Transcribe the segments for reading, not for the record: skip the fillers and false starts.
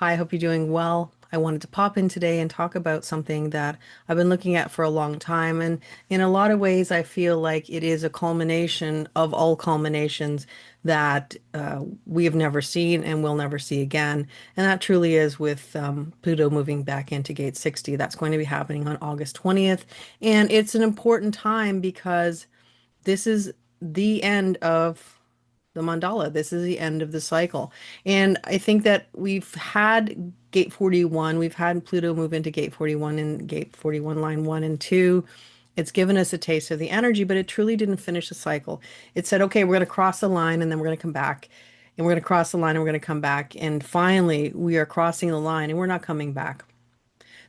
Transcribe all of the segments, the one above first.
Hi, I hope you're doing well. I wanted to pop in today and talk about something that I've been looking at for a long time. And in a lot of ways, I feel like it is a culmination of all culminations that we have never seen and will never see again. And that truly is with Pluto moving back into gate 60. That's going to be happening on August 20th. And it's an important time because this is the end of the mandala. This is the end of the cycle. And I think that we've had gate 41, we've had Pluto move into gate 41 and gate 41 line 1 and 2. It's given us a taste of the energy, but it truly didn't finish the cycle. It said, okay, we're going to cross the line and then we're going to come back. And we're going to cross the line and we're going to come back. And finally, we are crossing the line and we're not coming back.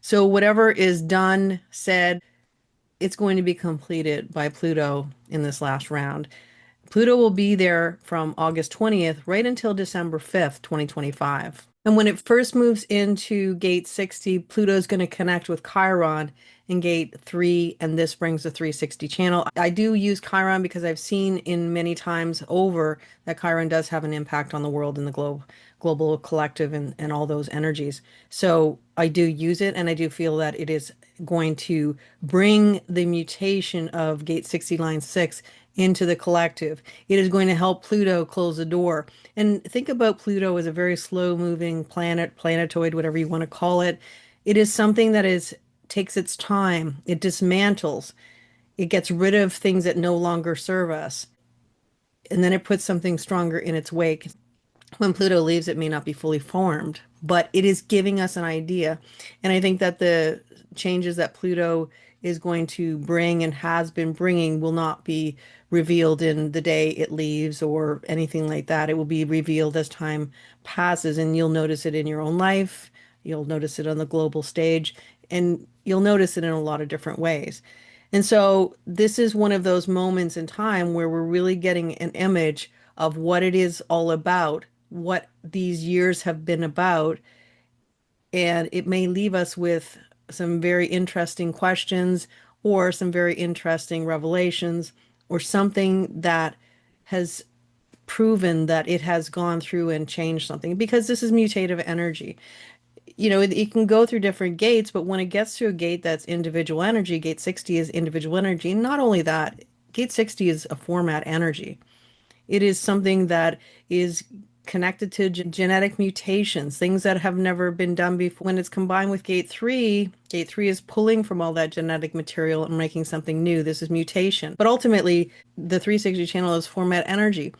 So, whatever is done, said, it's going to be completed by Pluto in this last round. Pluto will be there from August 20th right until December 5th, 2025. And when it first moves into gate 60, Pluto is going to connect with Chiron in gate 3, and this brings the 360 channel. I do use Chiron because I've seen in many times over that Chiron does have an impact on the world and the global collective and all those energies. So I do use it, and I do feel that it is going to bring the mutation of gate 60 line 6 into the collective. It is going to help Pluto close the door. And think about Pluto as a very slow moving planet, planetoid, whatever you want to call it. It is something that is takes its time. It dismantles. It gets rid of things that no longer serve us. And then it puts something stronger in its wake. When Pluto leaves, it may not be fully formed, but it is giving us an idea. And I think that the changes that Pluto is going to bring and has been bringing will not be revealed in the day it leaves or anything like that. It will be revealed as time passes, and you'll notice it in your own life. You'll notice it on the global stage, and you'll notice it in a lot of different ways. And so this is one of those moments in time where we're really getting an image of what it is all about, what these years have been about, and it may leave us with some very interesting questions or some very interesting revelations or something that has proven that it has gone through and changed something because this is mutative energy. It can go through different gates, but when it gets to a gate that's individual energy, gate 60 is individual energy. And not only that, gate 60 is a format energy. It is something that is connected to genetic mutations, things that have never been done before. When it's combined with gate three is pulling from all that genetic material and making something new. This is mutation. But ultimately, the 360 channel is format energy.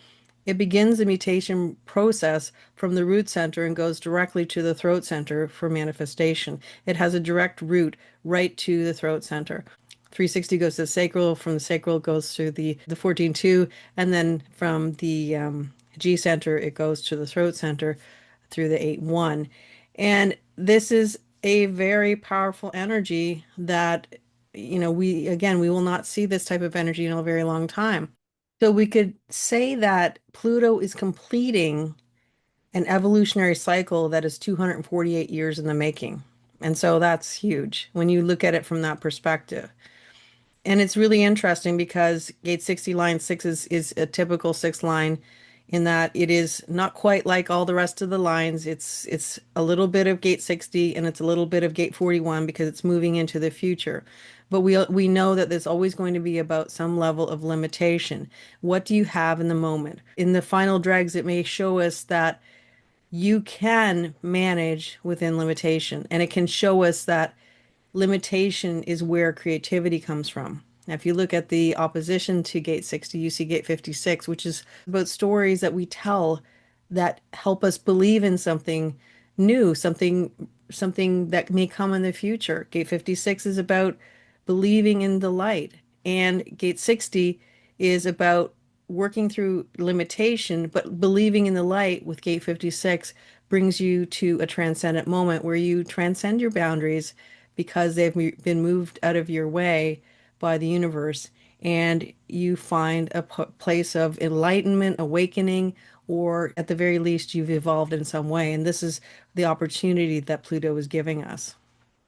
It begins the mutation process from the root center and goes directly to the throat center for manifestation. It has a direct route right to the throat center. 360 goes to the sacral, from the sacral it goes to the 14.2, and then from the G center it goes to the throat center through the 8.1. And this is a very powerful energy that, we will not see this type of energy in a very long time. So we could say that Pluto is completing an evolutionary cycle that is 248 years in the making. And so that's huge when you look at it from that perspective. And it's really interesting because gate 60 line 6 is a typical 6 line in that it is not quite like all the rest of the lines. It's a little bit of gate 60 and it's a little bit of gate 41 because it's moving into the future. But we know that there's always going to be about some level of limitation. What do you have in the moment? In the final dregs, it may show us that you can manage within limitation, and it can show us that limitation is where creativity comes from. Now, if you look at the opposition to Gate 60, you see Gate 56, which is about stories that we tell that help us believe in something new, something that may come in the future. Gate 56 is about believing in the light, and Gate 60 is about working through limitation, but believing in the light with Gate 56 brings you to a transcendent moment where you transcend your boundaries because they've been moved out of your way by the universe, and you find a place of enlightenment, awakening, or at the very least, you've evolved in some way. And this is the opportunity that Pluto is giving us.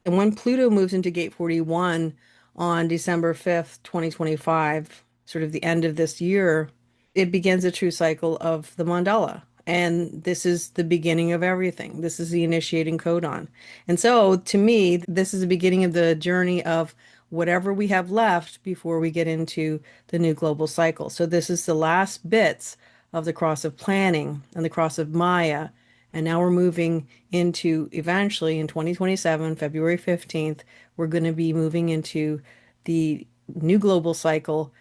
And when Pluto moves into gate 41 on December 5th, 2025, sort of the end of this year, it begins a true cycle of the mandala. And this is the beginning of everything. This is the initiating codon. And so, to me, this is the beginning of the journey of whatever we have left before we get into the new global cycle. So, this is the last bits of the cross of planning and the cross of Maya. And now we're moving into eventually in 2027, February 15th, we're going to be moving into the new global cycle,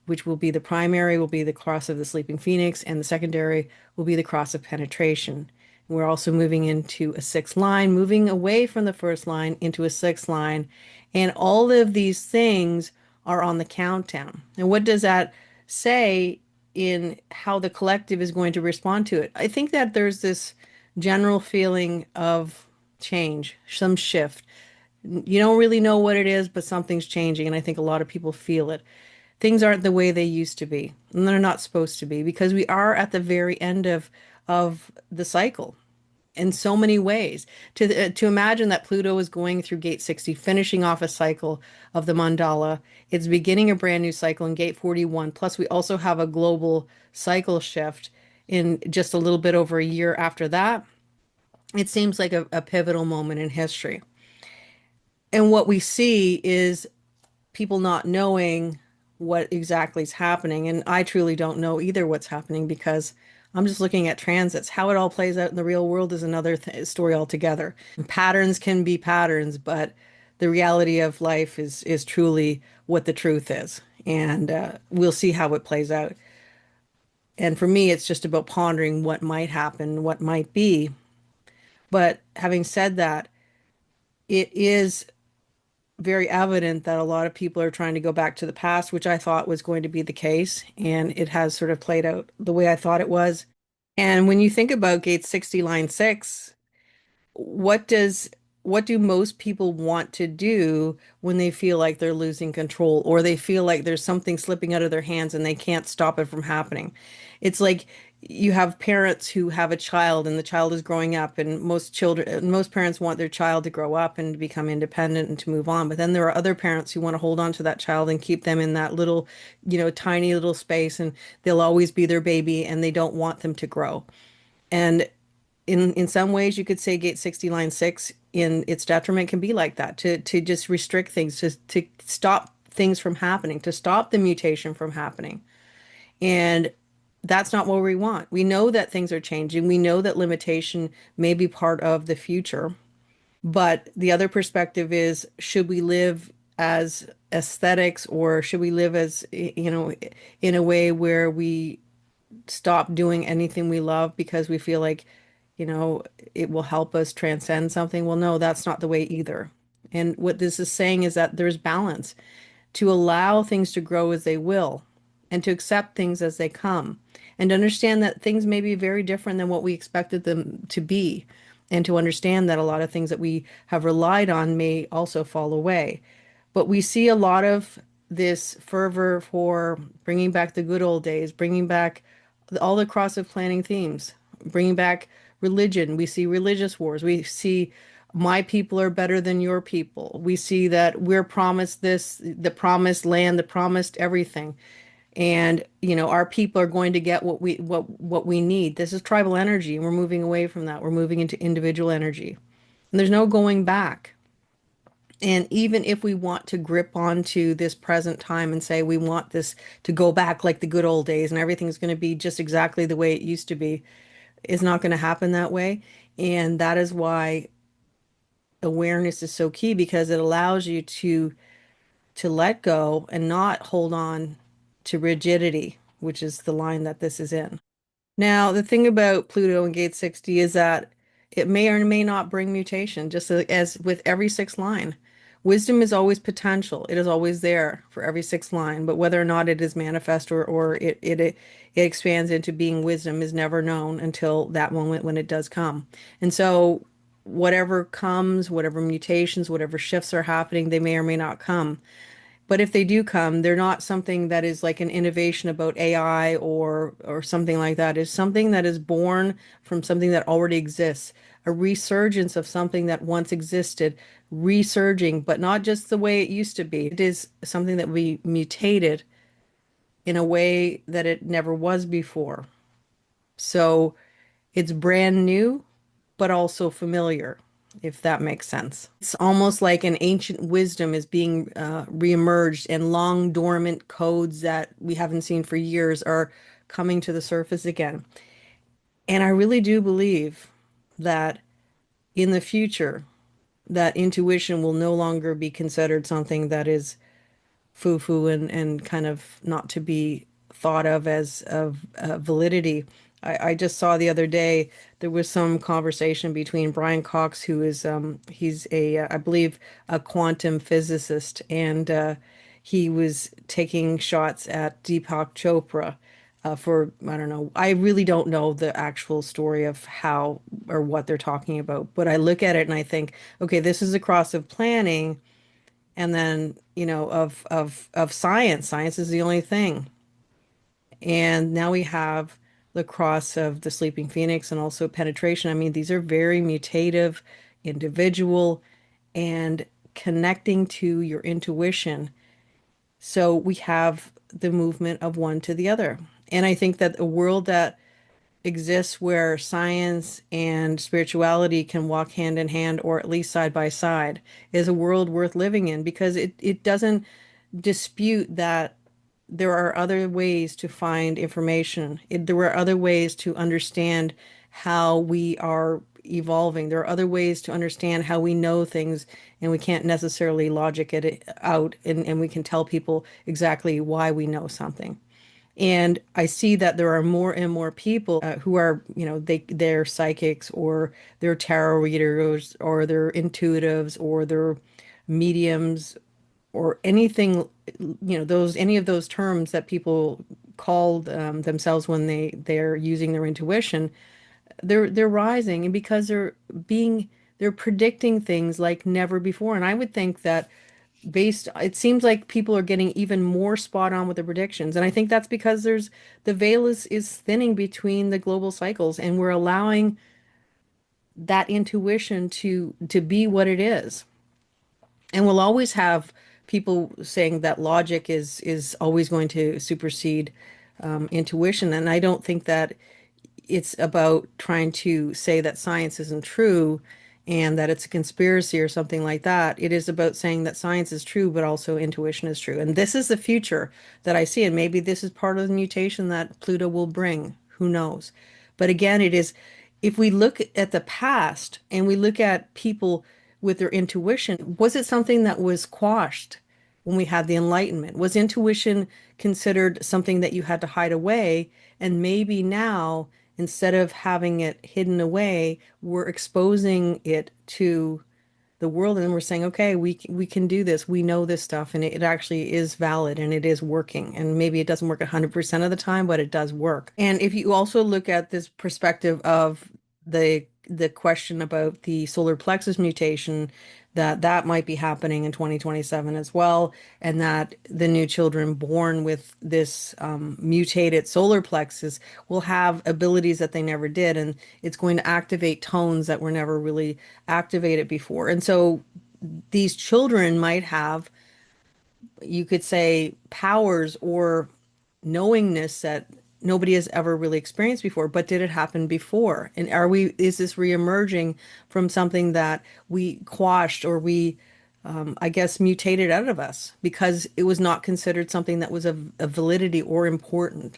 which will be the primary will be the cross of the sleeping phoenix, and the secondary will be the cross of penetration. We're also moving into a sixth line, moving away from the first line into a sixth line. And all of these things are on the countdown. And what does that say in how the collective is going to respond to it? I think that there's this general feeling of change, some shift. You don't really know what it is, but something's changing, and I think a lot of people feel it. Things aren't the way they used to be, and they're not supposed to be because we are at the very end of the cycle in so many ways. To imagine that Pluto is going through gate 60, finishing off a cycle of the mandala, it's beginning a brand new cycle in gate 41. Plus, we also have a global cycle shift in just a little bit over a year after that. It seems like a pivotal moment in history. And what we see is people not knowing what exactly is happening. And I truly don't know either what's happening because I'm just looking at transits. How it all plays out in the real world is another story altogether. And patterns can be patterns, but the reality of life is truly what the truth is. And we'll see how it plays out. And for me, it's just about pondering what might happen, what might be. But having said that, it is very evident that a lot of people are trying to go back to the past, which I thought was going to be the case. And it has sort of played out the way I thought it was. And when you think about gate 60, line 6, what does what do most people want to do when they feel like they're losing control or they feel like there's something slipping out of their hands and they can't stop it from happening? It's like you have parents who have a child and the child is growing up, and most parents want their child to grow up and to become independent and to move on. But then there are other parents who want to hold on to that child and keep them in that little, tiny little space, and they'll always be their baby and they don't want them to grow. And in some ways you could say gate 60 line 6 in its detriment can be like that, to just restrict things, to stop things from happening, to stop the mutation from happening. And that's not what we want. We know that things are changing. We know that limitation may be part of the future. But the other perspective is, should we live as aesthetics, or should we live as, in a way where we stop doing anything we love because we feel like, you know, it will help us transcend something? Well, no, that's not the way either. And what this is saying is that there's balance, to allow things to grow as they will and to accept things as they come and to understand that things may be very different than what we expected them to be, and to understand that a lot of things that we have relied on may also fall away. But we see a lot of this fervor for bringing back the good old days, bringing back all the cross of planning themes, bringing back religion. We see religious wars. We see my people are better than your people. We see that we're promised this, the promised land, the promised everything. And, our people are going to get what we need. This is tribal energy, and we're moving away from that. We're moving into individual energy. And there's no going back. And even if we want to grip onto this present time and say we want this to go back like the good old days and everything's going to be just exactly the way it used to be, it's not going to happen that way. And that is why awareness is so key, because it allows you to let go and not hold on to rigidity, which is the line that this is in. Now, the thing about Pluto and Gate 60 is that it may or may not bring mutation, just as with every sixth line. Wisdom is always potential. It is always there for every sixth line, but whether or not it is manifest, or it expands into being wisdom is never known until that moment when it does come. And so whatever comes, whatever mutations, whatever shifts are happening, they may or may not come. But if they do come, they're not something that is like an innovation about AI or something like that. It's something that is born from something that already exists, a resurgence of something that once existed, resurging, but not just the way it used to be. It is something that we mutated in a way that it never was before. So It's brand new, but also familiar, if that makes sense. It's almost like an ancient wisdom is being reemerged, and long dormant codes that we haven't seen for years are coming to the surface again. And I really do believe that in the future, that intuition will no longer be considered something that is foo-foo and kind of not to be thought of as of validity. I just saw the other day there was some conversation between Brian Cox, who is he's a I believe a quantum physicist, and he was taking shots at Deepak Chopra. For I don't know, I really don't know the actual story of how or what they're talking about, but I look at it and I think, okay, this is a cross of planning and then of science. Science is the only thing, and now we have the cross of the sleeping phoenix and also penetration. I mean, these are very mutative, individual, and connecting to your intuition. So we have the movement of one to the other, and I think that a world that exists where science and spirituality can walk hand in hand or at least side by side is a world worth living in, because it doesn't dispute that there are other ways to find information. There are other ways to understand how we are evolving. There are other ways to understand how we know things, and we can't necessarily logic it out, and we can tell people exactly why we know something. And I see that there are more and more people who are, they're psychics or they're tarot readers or they're intuitives or they're mediums or anything, those any of those terms that people call themselves when they're using their intuition. They're rising, and because they're predicting things like never before. And I would think that it seems like people are getting even more spot on with the predictions. And I think that's because the veil is thinning between the global cycles, and we're allowing that intuition to be what it is. And we'll always have people saying that logic is always going to supersede intuition. And I don't think that it's about trying to say that science isn't true and that it's a conspiracy or something like that. It is about saying that science is true, but also intuition is true. And this is the future that I see. And maybe this is part of the mutation that Pluto will bring. Who knows? But again, if we look at the past and we look at people with their intuition, was it something that was quashed when we had the Enlightenment? Was intuition considered something that you had to hide away? And maybe now, instead of having it hidden away, we're exposing it to the world, and we're saying, okay, we can do this. We know this stuff, and it actually is valid and it is working. And maybe it doesn't work 100% of the time, but it does work. And if you also look at this perspective of the question about the solar plexus mutation, that might be happening in 2027 as well, and that the new children born with this mutated solar plexus will have abilities that they never did, and it's going to activate tones that were never really activated before. And so these children might have, you could say, powers or knowingness that nobody has ever really experienced before. But did it happen before? And is this reemerging from something that we quashed or I guess, mutated out of us because it was not considered something that was of validity or important?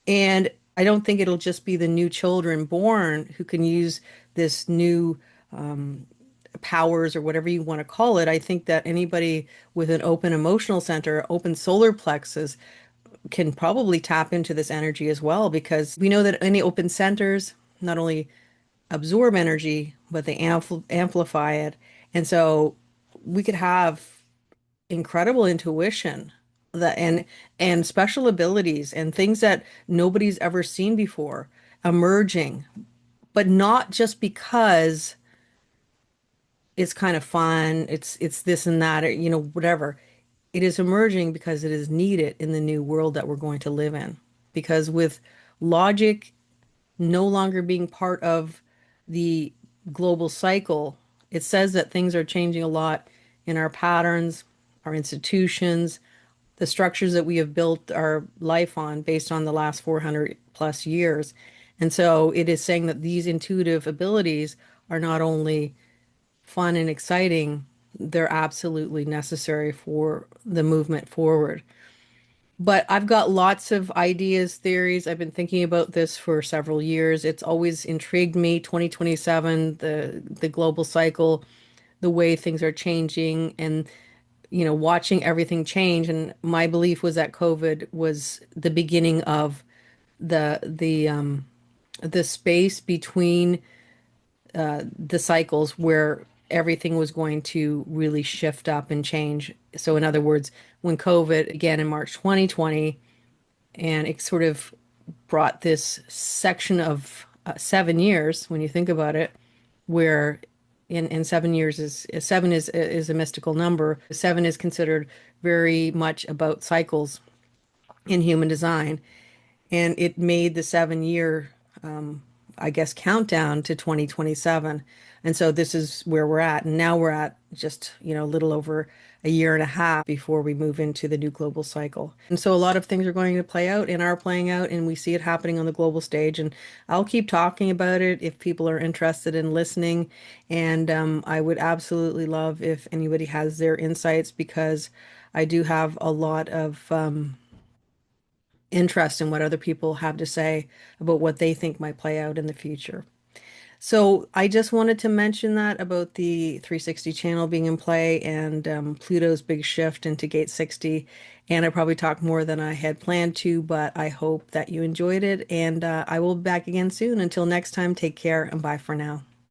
And I don't think it'll just be the new children born who can use this new powers or whatever you want to call it. I think that anybody with an open emotional center, open solar plexus, can probably tap into this energy as well, because we know that any open centers not only absorb energy, but they amplify it. And so we could have incredible intuition that and special abilities and things that nobody's ever seen before emerging, but not just because it's kind of fun, it's this and that, or whatever. It is emerging because it is needed in the new world that we're going to live in. Because with logic no longer being part of the global cycle, it says that things are changing a lot in our patterns, our institutions, the structures that we have built our life on based on the last 400 plus years. And so it is saying that these intuitive abilities are not only fun and exciting, they're absolutely necessary for the movement forward. But I've got lots of ideas, theories. I've been thinking about this for several years. It's always intrigued me, 2027, the global cycle, the way things are changing and watching everything change. And my belief was that COVID was the beginning of the space between the cycles where everything was going to really shift up and change. So in other words, when COVID began in March 2020, and it sort of brought this section of 7 years, when you think about it, where in 7 years is seven is a mystical number. Seven is considered very much about cycles in human design, and it made the 7 year, I guess, countdown to 2027. And so this is where we're at. And now we're at just, a little over a year and a half before we move into the new global cycle. And so a lot of things are going to play out and are playing out, and we see it happening on the global stage. And I'll keep talking about it if people are interested in listening. And I would absolutely love if anybody has their insights, because I do have a lot of interest in what other people have to say about what they think might play out in the future. So I just wanted to mention that about the 360 channel being in play and Pluto's big shift into gate 60. And I probably talked more than I had planned to, but I hope that you enjoyed it. And I will be back again soon. Until next time, take care and bye for now.